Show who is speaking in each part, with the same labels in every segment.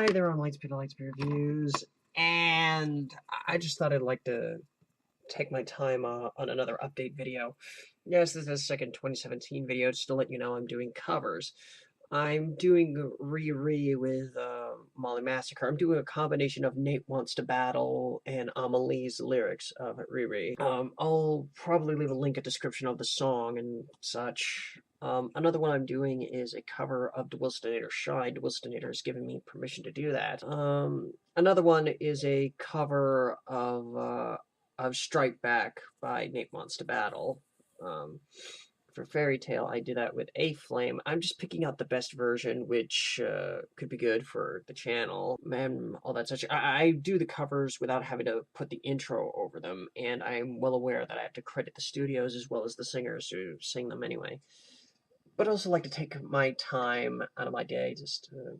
Speaker 1: Hi there, I'm Lightspeed Reviews, and I just thought I'd like to take my time on another update video. Yes, this is the second 2017 video, just to let you know I'm doing covers. I'm doing Riri with Molly Massacre. I'm doing a combination of Nate Wants to Battle and Amelie's lyrics of Riri. I'll probably leave a link in the description of the song and such. Another one I'm doing is a cover of DeWilstonator Shine. DeWilstonator has given me permission to do that. Another one is a cover of Strike Back by Nate Wants to Battle. For Fairy Tale, I did that with A Flame. I'm just picking out the best version, which could be good for the channel, and all that such. I do the covers without having to put the intro over them, and I'm well aware that I have to credit the studios as well as the singers who sing them anyway. But I also like to take my time out of my day just to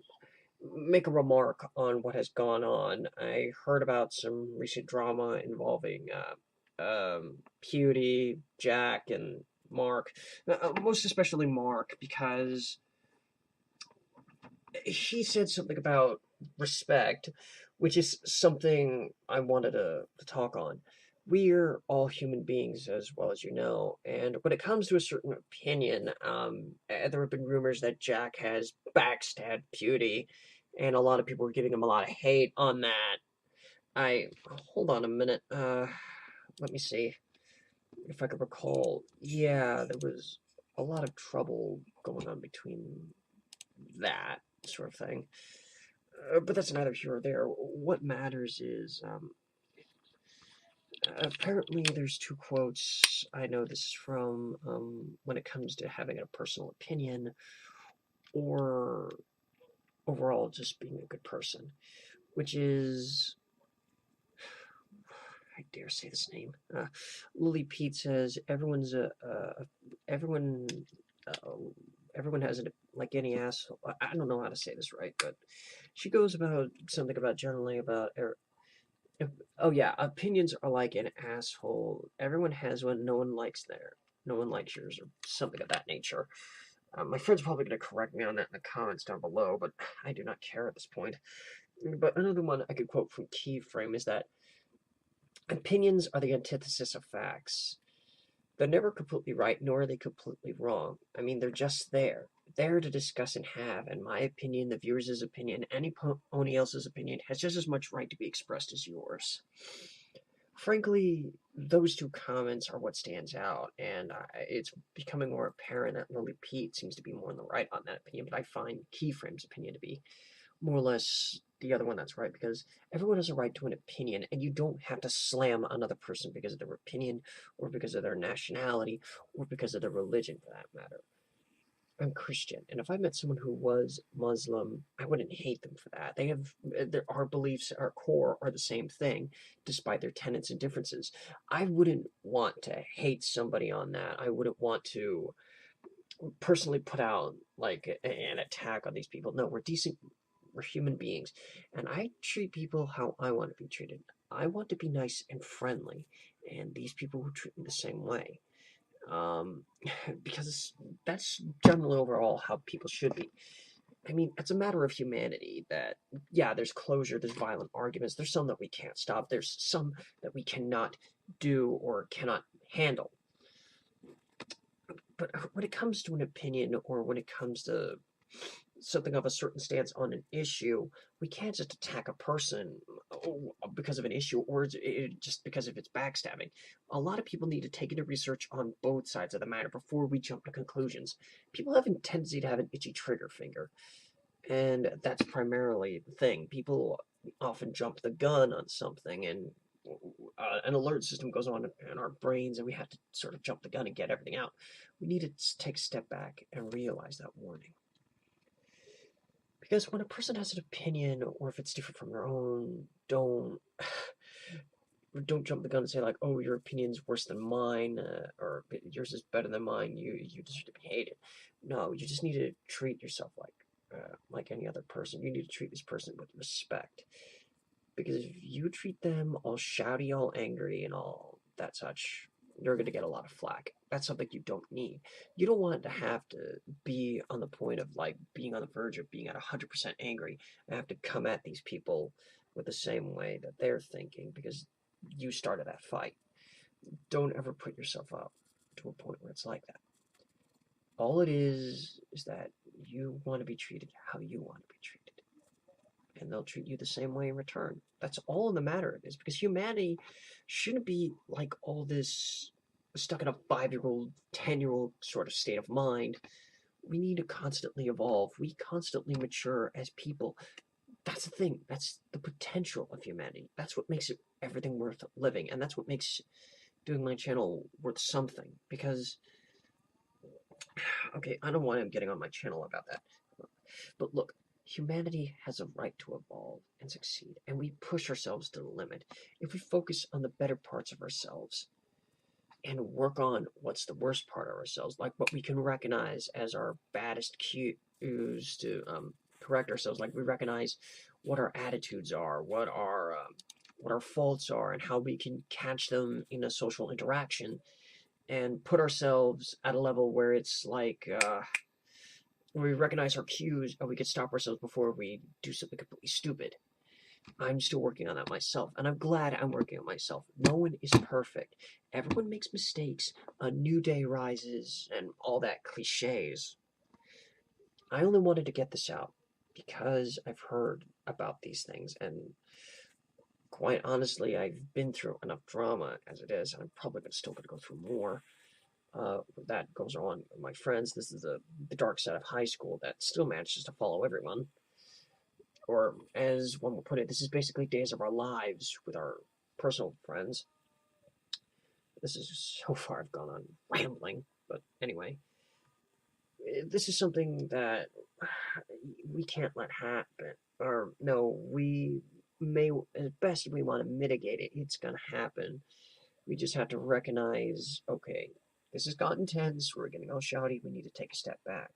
Speaker 1: make a remark on what has gone on. I heard about some recent drama involving Pewdie, Jack, and Mark. Most especially Mark, because he said something about respect, which is something I wanted to talk on. We're all human beings, as well as you know, and when it comes to a certain opinion, there have been rumors that Jack has backstabbed Pewdie, and a lot of people were giving him a lot of hate on that. Hold on a minute, let me see if I could recall. Yeah, there was a lot of trouble going on between that sort of thing. But that's neither here or there. What matters is, apparently there's two quotes I know this is from, when it comes to having a personal opinion, or overall just being a good person, which is, I dare say this name. Lily Pete says everyone uh, everyone has it like any asshole. I don't know how to say this right, but she goes about something about generally about oh yeah, opinions are like an asshole. Everyone has one. No one likes yours, or something of that nature. My friend's probably going to correct me on that in the comments down below, but I do not care at this point. But another one I could quote from Keyframe is that opinions are the antithesis of facts. They're never completely right, nor are they completely wrong. I mean, they're just there. There to discuss and have, and my opinion, the viewer's opinion, anybody else's opinion has just as much right to be expressed as yours. Frankly, those two comments are what stands out, and it's becoming more apparent that Lily Pete seems to be more on the right on that opinion, but I find Keyframe's opinion to be more or less the other one that's right, because everyone has a right to an opinion, and you don't have to slam another person because of their opinion, or because of their nationality, or because of their religion, for that matter. I'm Christian, and if I met someone who was Muslim, I wouldn't hate them for that. Our beliefs, our core, are the same thing, despite their tenets and differences. I wouldn't want to hate somebody on that. I wouldn't want to personally put out like an attack on these people. No, we're decent. We're human beings, and I treat people how I want to be treated. I want to be nice and friendly, and these people will treat me the same way. Um, because that's generally overall how people should be. I mean, it's a matter of humanity that, yeah, there's closure, there's violent arguments, there's some that we can't stop, there's some that we cannot do or cannot handle. But when it comes to an opinion, or when it comes to something of a certain stance on an issue, we can't just attack a person because of an issue, or just because of its backstabbing. A lot of people need to take into research on both sides of the matter before we jump to conclusions. People have a tendency to have an itchy trigger finger, and that's primarily the thing. People often jump the gun on something, and an alert system goes on in our brains, and we have to sort of jump the gun and get everything out. We need to take a step back and realize that warning. Because when a person has an opinion, or if it's different from your own, don't jump the gun and say like, "Oh, your opinion's worse than mine," or "Yours is better than mine. You deserve to be hated." No, you just need to treat yourself like any other person. You need to treat this person with respect. Because if you treat them all shouty, all angry, and all that such, you're going to get a lot of flack. That's something you don't need. You don't want to have to be on the point of like being on the verge of being at 100% angry and have to come at these people with the same way that they're thinking because you started that fight. Don't ever put yourself up to a point where it's like that. All it is that you want to be treated how you want to be treated. And they'll treat you the same way in return. That's all in the matter of it is because humanity shouldn't be like all this stuck in a 5-year-old, 10-year-old sort of state of mind. We need to constantly evolve. We constantly mature as people. That's the thing. That's the potential of humanity. That's what makes it everything worth living. And that's what makes doing my channel worth something. Because, okay, I don't want him getting on my channel about that. But look, humanity has a right to evolve and succeed, and we push ourselves to the limit. If we focus on the better parts of ourselves and work on what's the worst part of ourselves, like what we can recognize as our baddest cues to correct ourselves, like we recognize what our attitudes are, what our faults are, and how we can catch them in a social interaction, and put ourselves at a level where it's like when we recognize our cues and we can stop ourselves before we do something completely stupid. I'm still working on that myself, and I'm glad I'm working on myself. No one is perfect. Everyone makes mistakes. A new day rises, and all that cliches. I only wanted to get this out because I've heard about these things, and quite honestly, I've been through enough drama as it is, and I'm probably still going to go through more. That goes on with my friends. This is the dark side of high school that still manages to follow everyone. Or, as one would put it, this is basically days of our lives with our personal friends. This is so far I've gone on rambling, but anyway, this is something that we can't let happen. Or, no, we may, as best we want to mitigate it, it's going to happen. We just have to recognize, okay, this has gotten tense, we're getting all shouty, we need to take a step back.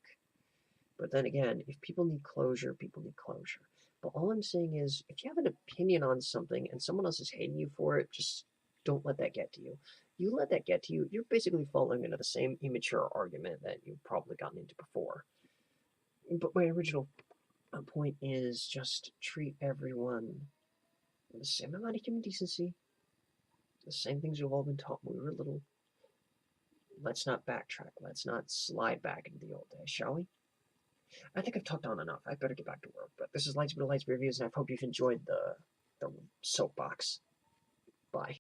Speaker 1: But then again, if people need closure, people need closure. But all I'm saying is, if you have an opinion on something and someone else is hating you for it, just don't let that get to you. You let that get to you, you're basically falling into the same immature argument that you've probably gotten into before. But my original point is just treat everyone with the same amount of human decency, the same things we've all been taught when we were little. Let's not backtrack. Let's not slide back into the old days, shall we? I think I've talked on enough. I better get back to work. But this is Lightspeed Reviews, and I hope you've enjoyed the soapbox. Bye.